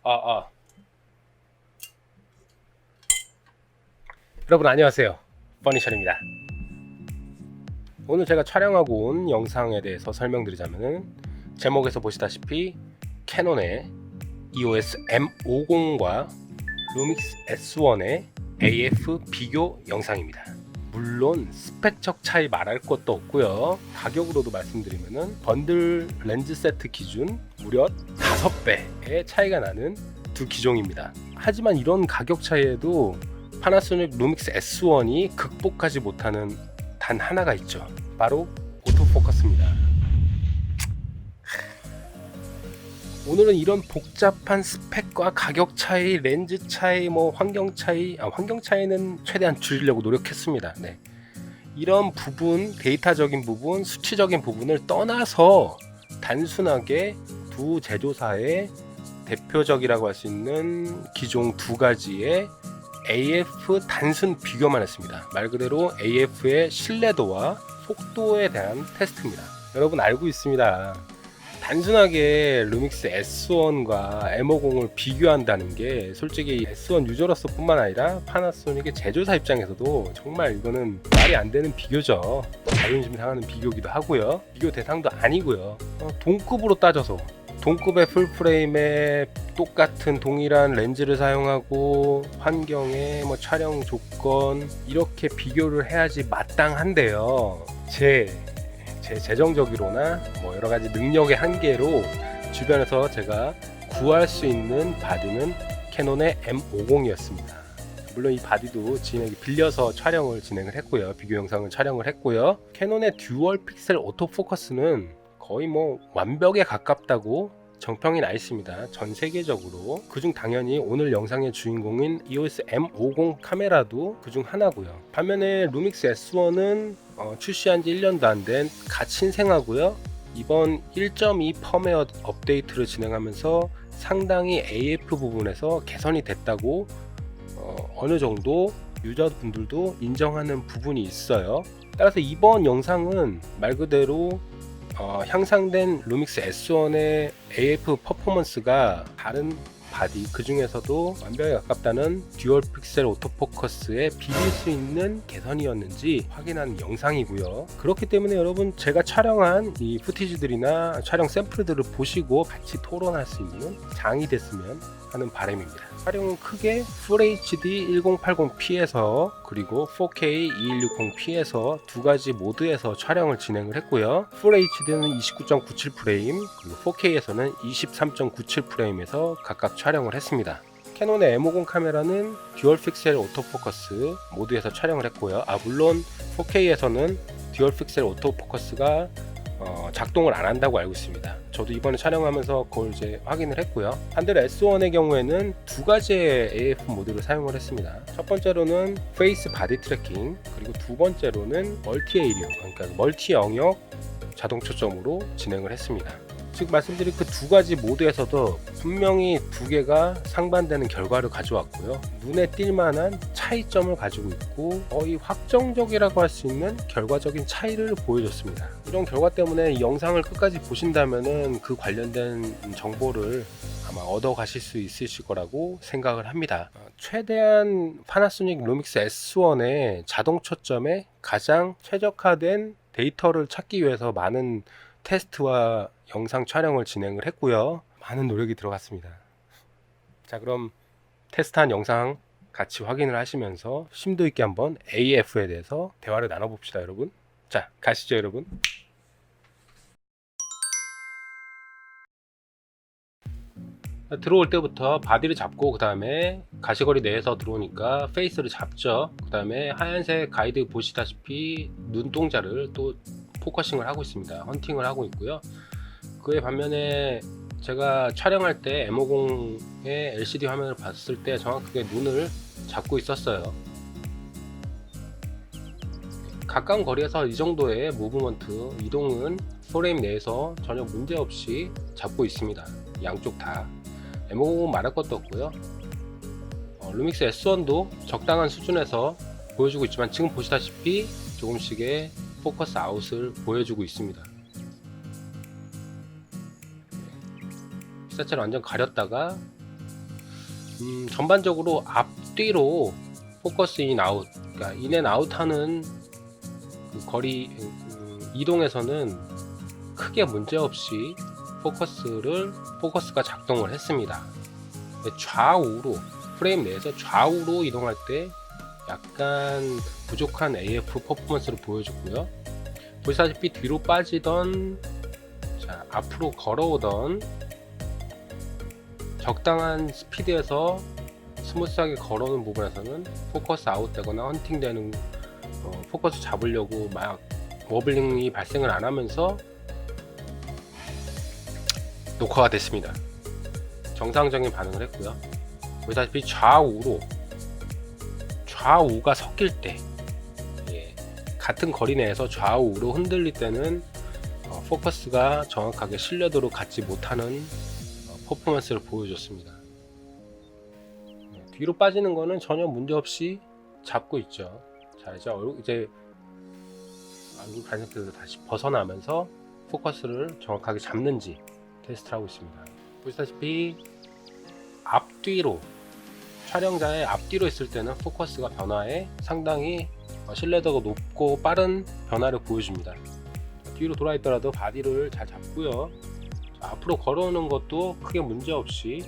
아, 아. 여러분 안녕하세요. 퍼니셜입니다. 오늘 제가 촬영하고 온 영상에 대해서 설명드리자면은 제목에서 보시다시피 캐논의 EOS M50과 루믹스 S1의 AF 비교 영상입니다. 물론 스펙적 차이 말할 것도 없고요. 가격으로도 말씀드리면은 번들 렌즈 세트 기준 무려 5배의 차이가 나는 두 기종입니다. 하지만 이런 가격 차이에도 파나소닉 루믹스 S1이 극복하지 못하는 단 하나가 있죠. 바로 오토포커스입니다. 오늘은 이런 복잡한 스펙과 가격 차이, 렌즈 차이, 환경 차이, 환경 차이는 최대한 줄이려고 노력했습니다. 네. 이런 부분, 데이터적인 부분, 수치적인 부분을 떠나서 단순하게 두 제조사의 대표적이라고 할 수 있는 기종 두 가지의 AF 단순 비교만 했습니다. 말 그대로 AF의 신뢰도와 속도에 대한 테스트입니다. 여러분 알고 있습니다. 단순하게 루믹스 S1과 M50을 비교한다는 게 솔직히 S1 유저로서 뿐만 아니라 파나소닉의 제조사 입장에서도 정말 이거는 말이 안 되는 비교죠. 자존심 상하는 비교기도 하고요. 비교 대상도 아니고요. 동급으로 따져서 동급의 풀프레임에 똑같은 동일한 렌즈를 사용하고 환경에 촬영 조건 이렇게 비교를 해야지 마땅한데요. 제 재정적으로나 여러 가지 능력의 한계로 주변에서 제가 구할 수 있는 바디는 캐논의 M50이었습니다. 물론 이 바디도 지인에게 빌려서 촬영을 진행을 했고요. 비교 영상을 촬영을 했고요. 캐논의 듀얼 픽셀 오토포커스는 거의 완벽에 가깝다고 정평이 나 있습니다. 전 세계적으로. 그중 당연히 오늘 영상의 주인공인 EOS M50 카메라도 그중 하나고요. 반면에 루믹스 S1은 출시한 지 1년도 안 된 갓 신생하고요. 이번 1.2 펌웨어 업데이트를 진행하면서 상당히 AF 부분에서 개선이 됐다고 어느 정도 유저분들도 인정하는 부분이 있어요. 따라서 이번 영상은 말 그대로 향상된 루믹스 S1의 AF 퍼포먼스가 다른 바디 그 중에서도 완벽에 가깝다는 듀얼 픽셀 오토포커스에 비빌 수 있는 개선이었는지 확인하는 영상이고요. 그렇기 때문에 여러분 제가 촬영한 이 후티지들이나 촬영 샘플들을 보시고 같이 토론할 수 있는 장이 됐으면 하는 바람입니다. 촬영은 크게 Full HD 1080p에서 그리고 4K 2160p에서 두 가지 모드에서 촬영을 진행을 했고요. Full HD는 29.97 프레임, 그리고 4K에서는 23.97 프레임에서 각각 촬영을 했습니다. 캐논의 M50 카메라는 듀얼 픽셀 오토포커스 모드에서 촬영을 했고요. 물론 4K에서는 듀얼 픽셀 오토포커스가 작동을 안 한다고 알고 있습니다. 저도 이번에 촬영하면서 그걸 이제 확인을 했고요. 반대로 S1의 경우에는 두 가지의 AF 모드를 사용을 했습니다. 첫 번째로는 페이스 바디 트래킹, 그리고 두 번째로는 멀티 에이리어, 그러니까 멀티 영역 자동 초점으로 진행을 했습니다. 즉 말씀드린 그 두 가지 모드에서도 분명히 두 개가 상반되는 결과를 가져왔고요. 눈에 띌 만한 차이점을 가지고 있고 거의 확정적이라고 할 수 있는 결과적인 차이를 보여줬습니다. 이런 결과 때문에 이 영상을 끝까지 보신다면은 그 관련된 정보를 아마 얻어 가실 수 있으실 거라고 생각을 합니다. 최대한 파나소닉 루믹스 S1의 자동 초점에 가장 최적화된 데이터를 찾기 위해서 많은 테스트와 영상 촬영을 진행을 했고요. 많은 노력이 들어갔습니다. 자, 그럼 테스트한 영상 같이 확인을 하시면서 심도 있게 한번 AF에 대해서 대화를 나눠봅시다, 여러분. 자, 가시죠, 여러분. 들어올 때부터 바디를 잡고 그 다음에 가시거리 내에서 들어오니까 페이스를 잡죠. 그 다음에 하얀색 가이드 보시다시피 눈동자를 또 포커싱을 하고 있습니다. 헌팅을 하고 있고요. 그에 반면에 제가 촬영할 때 M50의 LCD 화면을 봤을 때 정확하게 눈을 잡고 있었어요. 가까운 거리에서 이 정도의 무브먼트, 이동은 프레임 내에서 전혀 문제없이 잡고 있습니다. 양쪽 다. M50은 말할 것도 없고요. 루믹스 S1도 적당한 수준에서 보여주고 있지만 지금 보시다시피 조금씩의 포커스 아웃을 보여주고 있습니다. 피사체를 완전 가렸다가 전반적으로 앞뒤로 포커스 인 아웃, 그러니까 인앤 아웃하는 그 거리 이동에서는 크게 문제없이 포커스가 작동을 했습니다. 좌우로 프레임 내에서 좌우로 이동할 때 약간 부족한 AF 퍼포먼스를 보여줬고요. 보시다시피 뒤로 빠지던, 자, 앞으로 걸어오던 적당한 스피드에서 스무스하게 걸어오는 부분에서는 포커스 아웃되거나 헌팅되는, 포커스 잡으려고 막 워블링이 발생을 안 하면서 녹화가 됐습니다. 정상적인 반응을 했고요. 보시다시피 좌우가 섞일 때, 같은 거리 내에서 좌우로 흔들릴 때는 포커스가 정확하게 신뢰도로 갖지 못하는 퍼포먼스를 보여줬습니다. 뒤로 빠지는 거는 전혀 문제없이 잡고 있죠. 자, 이제 얼굴 간격에서 다시 벗어나면서 포커스를 정확하게 잡는지 테스트를 하고 있습니다. 보시다시피 앞뒤로, 촬영자의 앞뒤로 있을 때는 포커스가 변화에 상당히 신뢰도가 높고 빠른 변화를 보여줍니다. 뒤로 돌아 있더라도 바디를 잘 잡고요. 자, 앞으로 걸어오는 것도 크게 문제없이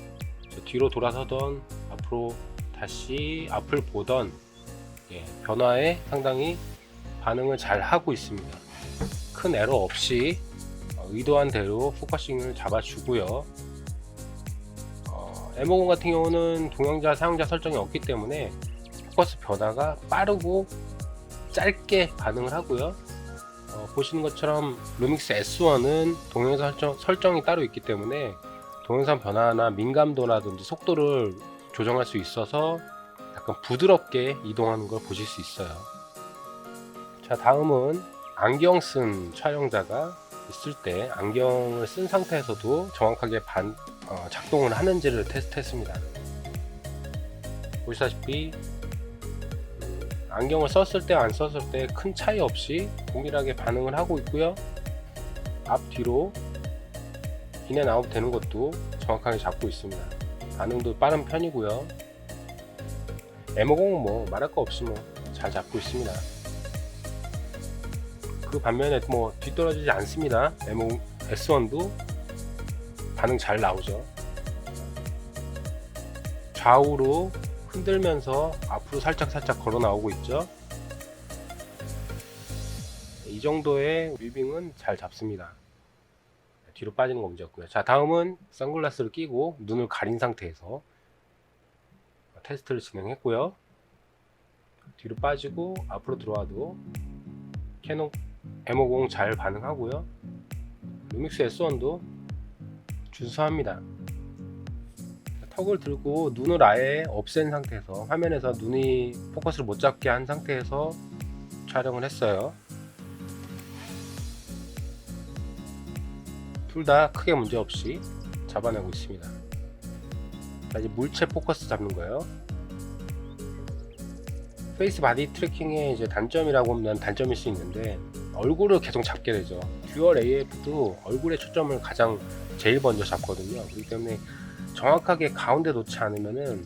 뒤로 돌아서던 앞으로 다시 앞을 보던 변화에 상당히 반응을 잘 하고 있습니다. 큰 에러 없이 의도한 대로 포커싱을 잡아주고요. M50 같은 경우는 동영자 사용자 설정이 없기 때문에 포커스 변화가 빠르고 짧게 반응을 하고요. 보시는 것처럼 루믹스 S1은 동영상 설정이 따로 있기 때문에 동영상 변화나 민감도라든지 속도를 조정할 수 있어서 약간 부드럽게 이동하는 걸 보실 수 있어요. 자, 다음은 안경 쓴 촬영자가 있을 때 안경을 쓴 상태에서도 정확하게 작동을 하는지를 테스트했습니다. 보시다시피 안경을 썼을 때 안 썼을 때 큰 차이 없이 동일하게 반응을 하고 있고요. 앞뒤로 인앤 아웃 되는 것도 정확하게 잡고 있습니다. 반응도 빠른 편이고요. M50은 뭐 말할 거 없이 잘 잡고 있습니다. 그 반면에 뒤떨어지지 않습니다. M50 S1도 반응 잘 나오죠. 좌우로 흔들면서 앞으로 살짝 걸어 나오고 있죠. 이 정도의 뮤빙은 잘 잡습니다. 뒤로 빠지는 거 문제없고요. 자, 다음은 선글라스를 끼고 눈을 가린 상태에서 테스트를 진행했고요. 뒤로 빠지고 앞으로 들어와도 캐논 M50 잘 반응하고요. 루믹스 S1도 준수합니다. 턱을 들고 눈을 아예 없앤 상태에서, 화면에서 눈이 포커스를 못 잡게 한 상태에서 촬영을 했어요. 둘 다 크게 문제없이 잡아내고 있습니다. 자, 이제 물체 포커스 잡는 거예요. 페이스 바디 트래킹의 이제 단점이라고 하면 단점일 수 있는데, 얼굴을 계속 잡게 되죠. 듀얼 AF도 얼굴에 초점을 제일 먼저 잡거든요. 그렇기 때문에 정확하게 가운데 놓지 않으면은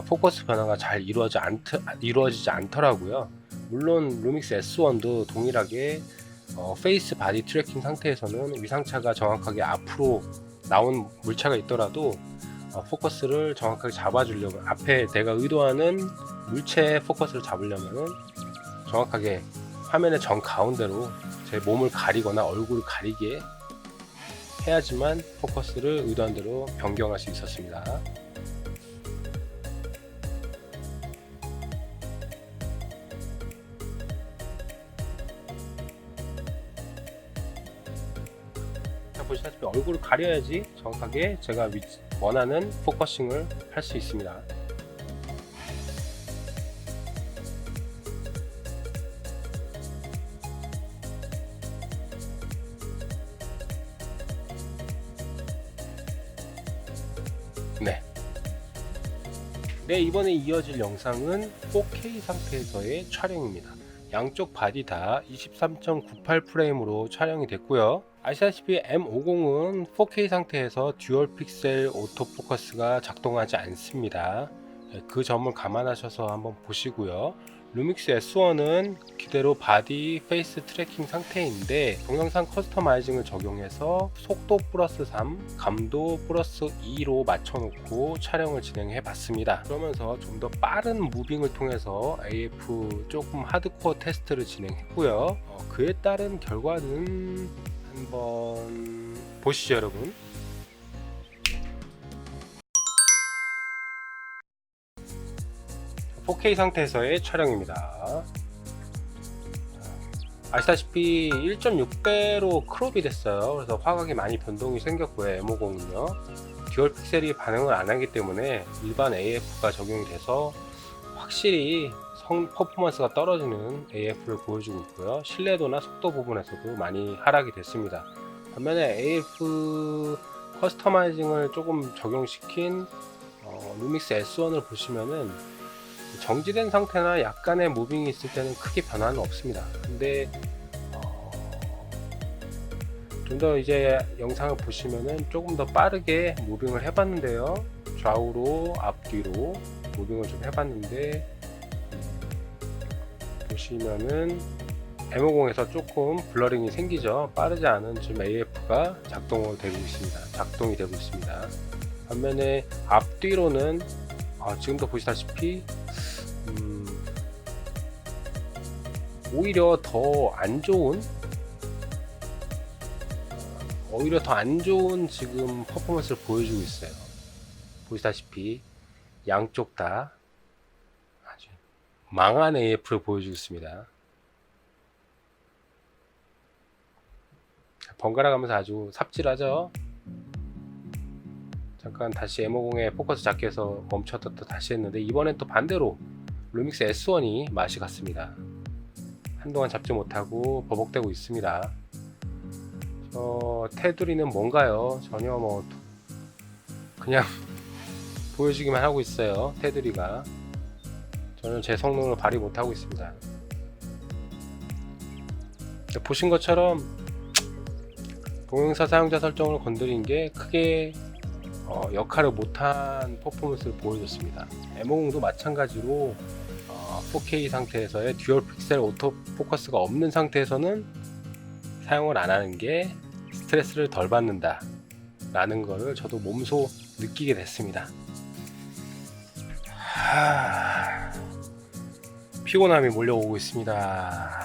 포커스 변화가 잘 이루어지지 않더라고요. 물론 루믹스 S1도 동일하게 페이스 바디 트래킹 상태에서는 위상차가 정확하게 앞으로 나온 물체가 있더라도 포커스를 정확하게 잡아주려면, 앞에 내가 의도하는 물체의 포커스를 잡으려면 정확하게 화면의 정 가운데로 제 몸을 가리거나 얼굴을 가리게 해야지만 포커스를 의도한 대로 변경할 수 있었습니다. 자, 보시다시피 얼굴을 가려야지 정확하게 제가 원하는 포커싱을 할 수 있습니다. 네, 이번에 이어질 영상은 4K 상태에서의 촬영입니다. 양쪽 바디 다 23.98 프레임으로 촬영이 됐고요. 아시다시피 M50은 4K 상태에서 듀얼 픽셀 오토포커스가 작동하지 않습니다. 그 점을 감안하셔서 한번 보시고요. 루믹스 S1은 그대로 바디 페이스 트래킹 상태인데 동영상 커스터마이징을 적용해서 속도 플러스 3, 감도 플러스 2로 맞춰놓고 촬영을 진행해 봤습니다. 그러면서 좀 더 빠른 무빙을 통해서 AF 조금 하드코어 테스트를 진행했고요. 그에 따른 결과는 한번 보시죠, 여러분. 4K 상태에서의 촬영입니다. 아시다시피 1.6배로 크롭이 됐어요. 그래서 화각이 많이 변동이 생겼고요. M50은요. 듀얼 픽셀이 반응을 안 하기 때문에 일반 AF가 적용이 돼서 확실히 퍼포먼스가 떨어지는 AF를 보여주고 있고요. 신뢰도나 속도 부분에서도 많이 하락이 됐습니다. 반면에 AF 커스터마이징을 조금 적용시킨 루믹스 S1을 보시면은 정지된 상태나 약간의 무빙이 있을 때는 크게 변화는 없습니다. 근데 좀 더 이제 영상을 보시면은 조금 더 빠르게 무빙을 해봤는데요. 좌우로 앞뒤로 무빙을 좀 해봤는데 보시면은 M50에서 조금 블러링이 생기죠. 빠르지 않은 지금 AF가 작동이 되고 있습니다. 반면에 앞뒤로는 지금도 보시다시피 오히려 더 안 좋은 지금 퍼포먼스를 보여주고 있어요. 보시다시피 양쪽 다 아주 망한 AF를 보여주고 있습니다. 번갈아 가면서 아주 삽질하죠. 잠깐 다시 M50에 포커스 잡기 해서 멈췄다 또 다시 했는데 이번엔 또 반대로 루믹스 S1이 맛이 갔습니다. 한동안 잡지 못하고 버벅대고 있습니다. 테두리는 뭔가요? 전혀 그냥 보여주기만 하고 있어요. 테두리가 전혀 제 성능을 발휘 못하고 있습니다. 보신 것처럼 동영상 사용자 설정을 건드린 게 크게 역할을 못한 퍼포먼스를 보여줬습니다. M50도 마찬가지로 4K 상태에서의 듀얼 픽셀 오토 포커스가 없는 상태에서는 사용을 안 하는 게 스트레스를 덜 받는다 라는 거를 저도 몸소 느끼게 됐습니다. 피곤함이 몰려오고 있습니다.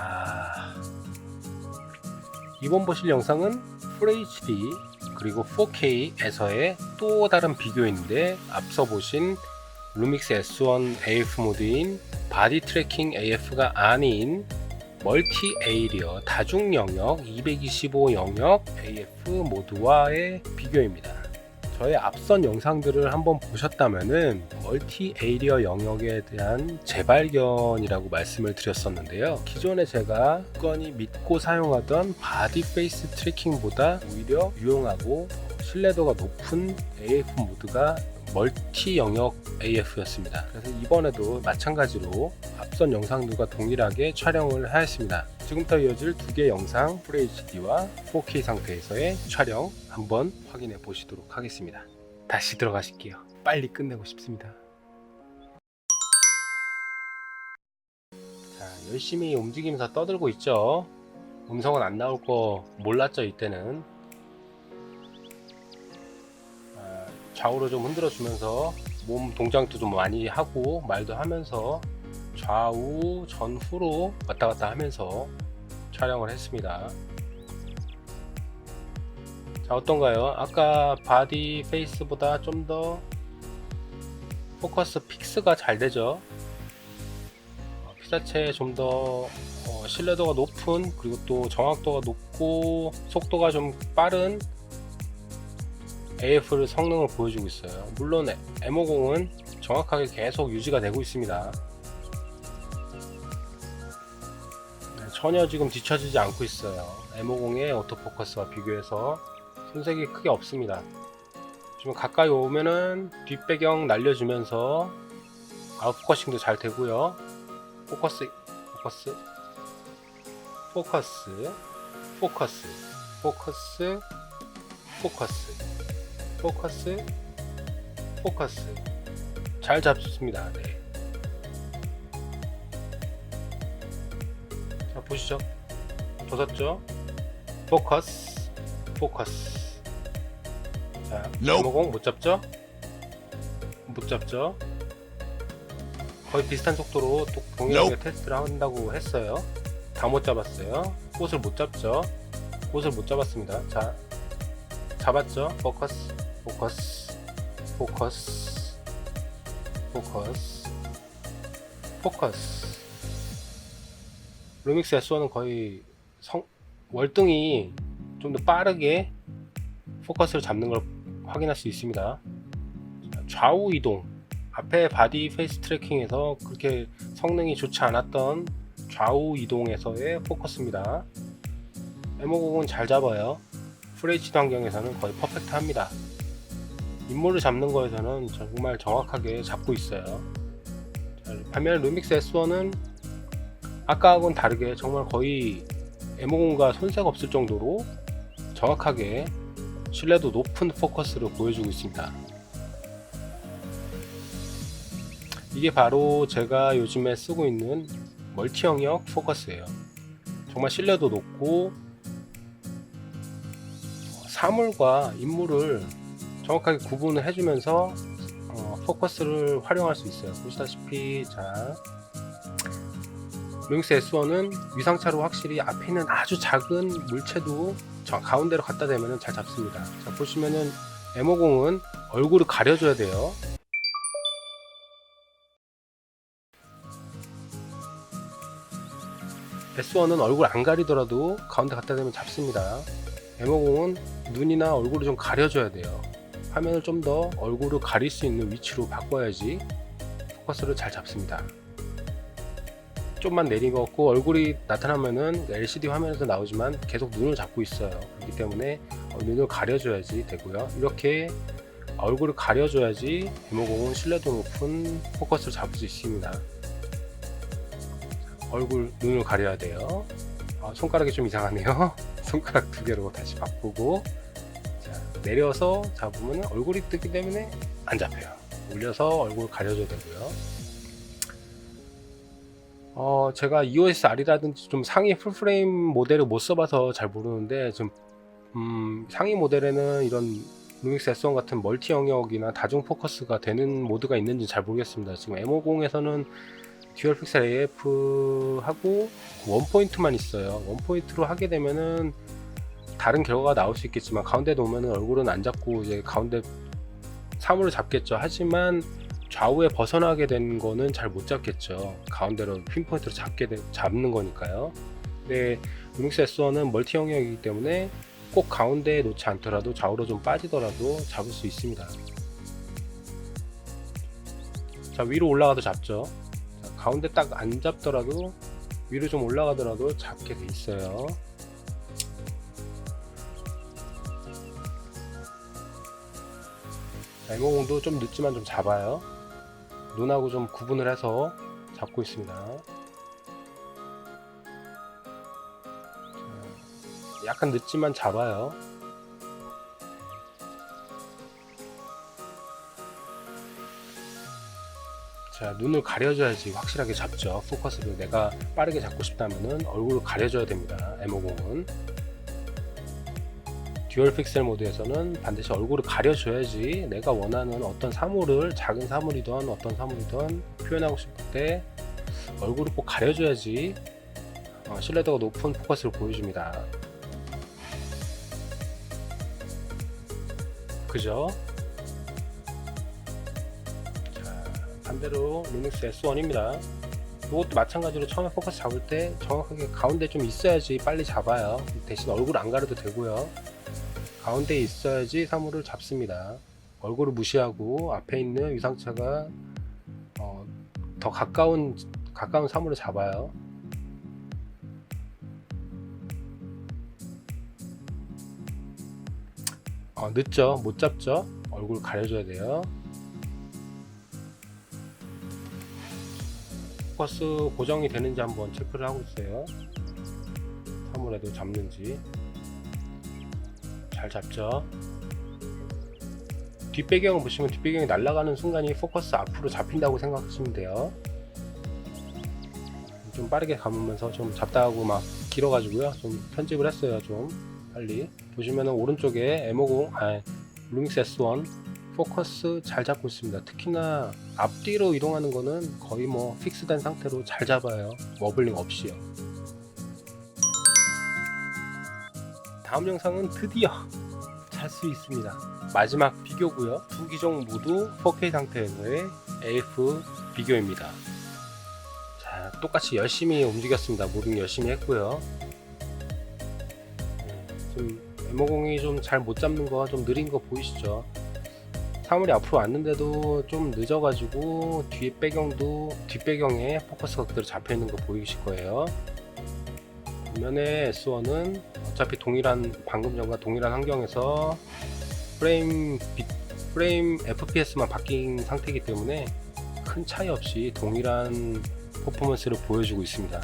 이번 보실 영상은 FHD 그리고 4K에서의 또 다른 비교인데 앞서 보신 루믹스 S1 AF 모드인 바디 트래킹 AF가 아닌 멀티 에이리어 다중 영역 225 영역 AF 모드와의 비교입니다. 저의 앞선 영상들을 한번 보셨다면은 멀티 에이리어 영역에 대한 재발견이라고 말씀을 드렸었는데요. 기존에 제가 굳건히 믿고 사용하던 바디 페이스 트래킹보다 오히려 유용하고 신뢰도가 높은 AF 모드가 멀티 영역 AF였습니다. 그래서 이번에도 마찬가지로 앞선 영상들과 동일하게 촬영을 하였습니다. 지금부터 이어질 두 개의 영상 FHD와 4K 상태에서의 촬영 한번 확인해 보시도록 하겠습니다. 다시 들어가실게요. 빨리 끝내고 싶습니다. 자, 열심히 움직이면서 떠들고 있죠. 음성은 안 나올 거 몰랐죠. 이때는 좌우로 좀 흔들어 주면서 몸 동작도 좀 많이 하고 말도 하면서 좌우 전후로 왔다 갔다 하면서 촬영을 했습니다. 자, 어떤가요? 아까 바디 페이스보다 좀 더 포커스 픽스가 잘 되죠. 피사체에 좀 더 신뢰도가 높은, 그리고 또 정확도가 높고 속도가 좀 빠른 AF 성능을 보여주고 있어요. 물론 M50은 정확하게 계속 유지가 되고 있습니다. 전혀 지금 뒤처지지 않고 있어요. M50의 오토포커스와 비교해서 손색이 크게 없습니다. 지금 가까이 오면은 뒷배경 날려주면서 아웃포커싱도 잘 되고요. 포커스 포커스, 포커스, 포커스, 포커스, 포커스, 포커스. 잘 잡습니다. 네. 자, 보시죠. 젖었죠? 포커스, 포커스. 자, 데모공 못 잡죠? 못 잡죠? 거의 비슷한 속도로 또 동일하게 테스트를 한다고 했어요. 다 못 잡았어요. 꽃을 못 잡죠? 꽃을 못 잡았습니다. 자, 잡았죠? 포커스, 포커스, 포커스, 포커스, 포커스. 루믹스 S1은 거의 월등히 좀 더 빠르게 포커스를 잡는 걸 확인할 수 있습니다. 좌우 이동, 앞에 바디 페이스 트래킹에서 그렇게 성능이 좋지 않았던 좌우 이동에서의 포커스입니다. M50은 잘 잡아요. FHD 환경에서는 거의 퍼펙트합니다. 인물을 잡는 거에서는 정말 정확하게 잡고 있어요. 반면 루믹스 S1은 아까하고는 다르게 정말 거의 M50과 손색 없을 정도로 정확하게 신뢰도 높은 포커스를 보여주고 있습니다. 이게 바로 제가 요즘에 쓰고 있는 멀티 영역 포커스예요. 정말 신뢰도 높고 사물과 인물을 정확하게 구분을 해주면서 포커스를 활용할 수 있어요. 보시다시피 자, 루믹스 S1은 위상차로 확실히 앞에 있는 아주 작은 물체도 가운데로 갖다 대면 잘 잡습니다. 자, 보시면은 M50은 얼굴을 가려줘야 돼요. S1은 얼굴 안 가리더라도 가운데 갖다 대면 잡습니다. M50은 눈이나 얼굴을 좀 가려줘야 돼요. 화면을 좀 더 얼굴을 가릴 수 있는 위치로 바꿔야지 포커스를 잘 잡습니다. 좀만 내리고 얼굴이 나타나면은 LCD 화면에서 나오지만 계속 눈을 잡고 있어요. 그렇기 때문에 눈을 가려줘야지 되고요. 이렇게 얼굴을 가려줘야지 M50은 신뢰도 높은 포커스를 잡을 수 있습니다. 얼굴, 눈을 가려야 돼요. 손가락이 좀 이상하네요. 손가락 두 개로 다시 바꾸고 자, 내려서 잡으면 얼굴이 뜨기 때문에 안 잡혀요. 올려서 얼굴을 가려줘야 되고요. 제가 EOS R이라든지 좀 상위 풀프레임 모델을 못 써봐서 잘 모르는데 좀 상위 모델에는 이런 루믹스 S1 같은 멀티 영역이나 다중 포커스가 되는 모드가 있는지 잘 모르겠습니다. 지금 M50에서는 듀얼 픽셀 AF 하고 원포인트만 있어요. 원포인트로 하게 되면은 다른 결과가 나올 수 있겠지만 가운데 놓으면은 얼굴은 안 잡고 이제 가운데 사물을 잡겠죠. 하지만 좌우에 벗어나게 된 거는 잘 못 잡겠죠. 가운데로 핀포인트로 잡는 거니까요. 근데 루믹스 S1은 멀티 영역이기 때문에 꼭 가운데에 놓지 않더라도 좌우로 좀 빠지더라도 잡을 수 있습니다. 자, 위로 올라가도 잡죠. 자, 가운데 딱 안 잡더라도 위로 좀 올라가더라도 잡게 돼 있어요. M50도 좀 늦지만 좀 잡아요. 눈하고 좀 구분을 해서 잡고 있습니다. 약간 늦지만 잡아요. 자, 눈을 가려줘야지 확실하게 잡죠. 포커스를 내가 빠르게 잡고 싶다면은 얼굴을 가려줘야 됩니다. M50은 듀얼 픽셀 모드에서는 반드시 얼굴을 가려줘야지 내가 원하는 어떤 사물을 작은 사물이든 어떤 사물이든 표현하고 싶을 때 얼굴을 꼭 가려줘야지 신뢰도가 높은 포커스를 보여줍니다. 그죠? 자, 반대로 루믹스 S1입니다. 이것도 마찬가지로 처음에 포커스 잡을 때 정확하게 가운데 좀 있어야지 빨리 잡아요. 대신 얼굴 안 가려도 되고요. 가운데에 있어야지 사물을 잡습니다. 얼굴을 무시하고 앞에 있는 위상차가 더 가까운 사물을 잡아요. 늦죠? 못 잡죠? 얼굴 가려줘야 돼요. 포커스 고정이 되는지 한번 체크를 하고 있어요. 아무래도 잡는지. 잘 잡죠. 뒷배경을 보시면 뒷배경이 날아가는 순간이 포커스 앞으로 잡힌다고 생각하시면 돼요. 좀 빠르게 감으면서 좀 잡다하고 막 길어가지고요. 좀 편집을 했어요. 좀 빨리. 보시면은 오른쪽에 M50, 루믹스 S1 포커스 잘 잡고 있습니다. 특히나 앞뒤로 이동하는 거는 거의 뭐 픽스된 상태로 잘 잡아요. 워블링 없이요. 다음 영상은 드디어 잘 수 있습니다. 마지막 비교고요. 두 기종 모두 4K 상태에서의 AF 비교입니다. 자, 똑같이 열심히 움직였습니다. 모든 열심히 했고요. 좀 M50이 좀 잘 못 잡는 거, 좀 느린 거 보이시죠? 사물이 앞으로 왔는데도 좀 늦어가지고 뒷배경에 포커스가 그대로 잡혀 있는 거 보이실 거예요. 반면에 S1은 어차피 방금 전과 동일한 환경에서 프레임 FPS만 바뀐 상태이기 때문에 큰 차이 없이 동일한 퍼포먼스를 보여주고 있습니다.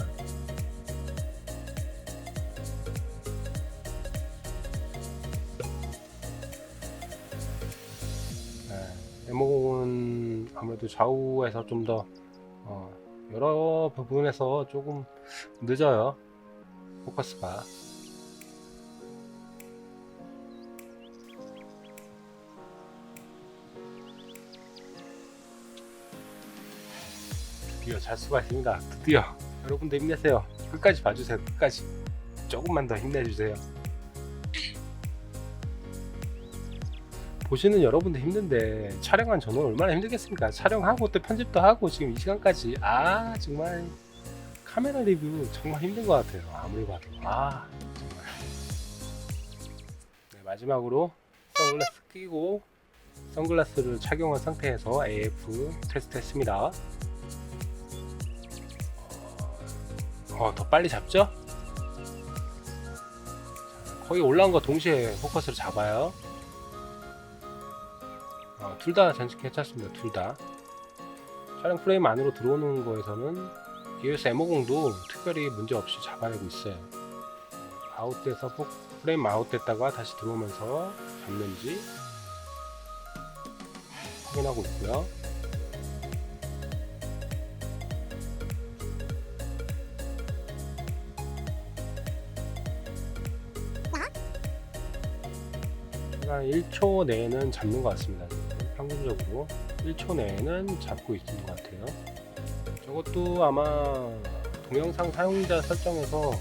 M50은 아무래도 좌우에서 좀 더 여러 부분에서 조금 늦어요. 포커스가. 드디어 잘 수가 있습니다. 드디어 여러분들 힘내세요. 끝까지 봐주세요. 끝까지 조금만 더 힘내주세요. 보시는 여러분들 힘든데 촬영한 저는 얼마나 힘들겠습니까? 촬영하고 또 편집도 하고 지금 이 시간까지 정말 카메라 리뷰 정말 힘든 것 같아요. 아무리 봐도 정말. 네, 마지막으로 선글라스 끼고 선글라스를 착용한 상태에서 AF 테스트 했습니다. 더 빨리 잡죠? 거의 올라온 거 동시에 포커스를 잡아요. 둘 다 괜찮습니다. 둘 다. 촬영 프레임 안으로 들어오는 거에서는 EOS M50도 특별히 문제 없이 잡아내고 있어요. 아웃돼서 프레임 아웃됐다가 다시 들어오면서 잡는지 확인하고 있고요. 한 1초 내에는 잡는 것 같습니다. 평균적으로 1초 내에는 잡고 있는 것 같아요. 저것도 아마 동영상 사용자 설정에서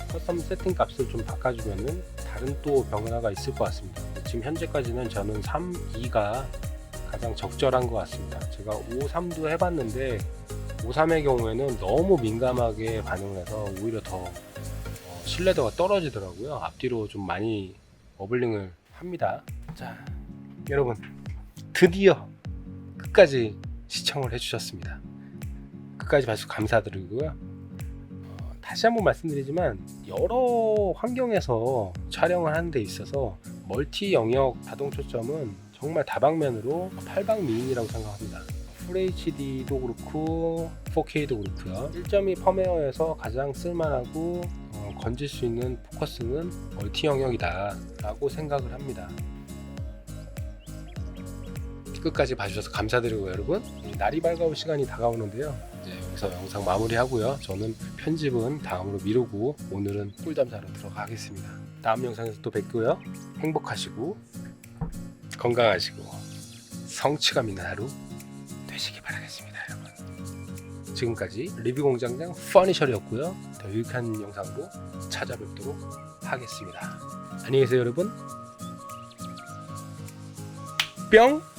커스텀 세팅 값을 좀 바꿔주면은 다른 또 변화가 있을 것 같습니다. 지금 현재까지는 저는 3.2가 가장 적절한 것 같습니다. 제가 5.3도 해봤는데 5.3의 경우에는 너무 민감하게 반응을 해서 오히려 더 신뢰도가 떨어지더라고요. 앞뒤로 좀 많이 어블링을 합니다. 자, 여러분 드디어 끝까지 시청을 해주셨습니다. 끝까지 봐주셔서 감사드리고요. 다시 한번 말씀드리지만 여러 환경에서 촬영을 하는 데 있어서 멀티 영역 자동 초점은 정말 다방면으로 팔방미인이라고 생각합니다. FHD도 그렇고 4K도 그렇고요. 1.2 펌웨어에서 가장 쓸만하고 건질 수 있는 포커스는 멀티 영역이다 라고 생각을 합니다. 끝까지 봐주셔서 감사드리고 여러분, 날이 밝아올 시간이 다가오는데요. 이제 여기서 영상 마무리하고요. 저는 편집은 다음으로 미루고 오늘은 꿀잠 자러 들어가겠습니다. 다음 영상에서 또 뵙고요. 행복하시고 건강하시고 성취감 있는 하루 되시기 바라겠습니다. 여러분, 지금까지 리뷰공장장 퍼니셜이었고요. 더 유익한 영상으로 찾아뵙도록 하겠습니다. 안녕히 계세요 여러분. 뿅.